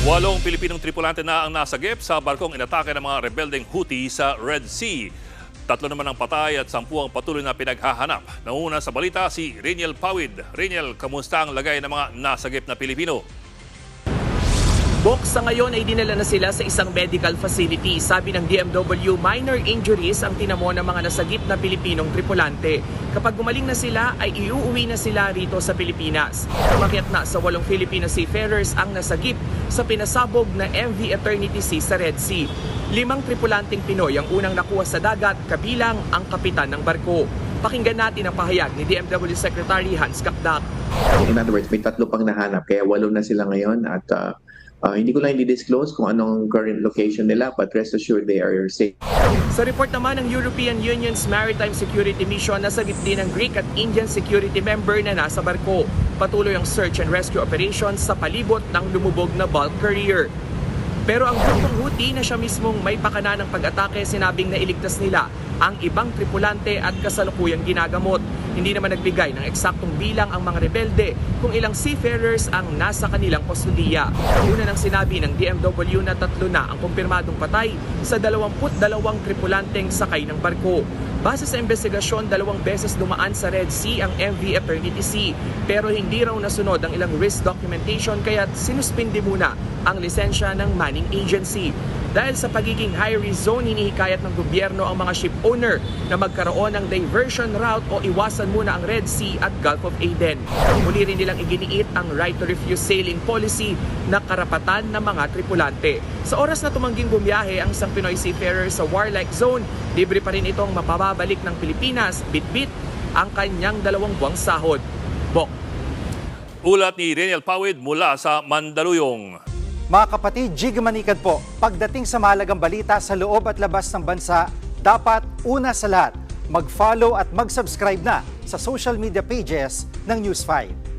Walong Pilipinong tripulante na ang nasagip sa barkong inatake ng mga rebeldeng Houthi sa Red Sea. 3 naman ang patay at 10 ang patuloy na pinaghahanap. Nauna sa balita si Reniel Pawid. Reniel, kamusta ang lagay ng mga nasagip na Pilipino? Sa ngayon ay dinala na sila sa isang medical facility. Sabi ng DMW, minor injuries ang tinamo ng mga nasagip na Pilipinong tripulante. Kapag gumaling na sila, ay iuuwi na sila rito sa Pilipinas. Umakyat na sa 8 Filipino seafarers ang nasagip sa pinasabog na MV Eternity Sea sa Red Sea. 5 tripulanteng Pinoy ang unang nakuha sa dagat, kabilang ang kapitan ng barko. Pakinggan natin ang pahayag ni DMW Secretary Hans Kakdak. In other words, may 3 pang nahanap, kaya 8 na sila ngayon at hindi ko lang i-disclose kung anong current location nila, but rest assured they are safe. Sa report naman ng European Union's Maritime Security Mission, nasagip din ang Greek at Indian security member na nasa barko. Patuloy ang search and rescue operations sa palibot ng lumubog na bulk carrier. Pero ang grupong Houthi na siya mismong may pakana ng pag-atake, sinabing nailigtas nila ang ibang tripulante at kasalukuyang ginagamot. Hindi naman nagbigay ng eksaktong bilang ang mga rebelde kung ilang seafarers ang nasa kanilang kustudiya. Una nang sinabi ng DMW na 3 na ang kumpirmadong patay sa 22 tripulanteng sakay ng barko. Base sa investigasyon, 2 beses dumaan sa Red Sea ang MV Eternity Sea, pero hindi raw nasunod ang ilang risk documentation kaya sinuspindi muna ang lisensya ng manning agency. Dahil sa pagiging high-risk zone, hinihikayat ng gobyerno ang mga ship owner na magkaroon ng diversion route o iwasan muna ang Red Sea at Gulf of Aden. Muli rin nilang iginiit ang right to refuse sailing policy na karapatan ng mga tripulante. Sa oras na tumangging bumiyahe ang isang Pinoy seafarer sa warlike zone, libre pa rin itong mapababalik ng Pilipinas, bit-bit ang kanyang 2 buwang sahod. Bok. Ulat ni Reniel Pawid mula sa Mandaluyong. Mga kapatid, Jig Manikad po, pagdating sa mahalagang balita sa loob at labas ng bansa, dapat una sa lahat, mag-follow at mag-subscribe na sa social media pages ng News 5.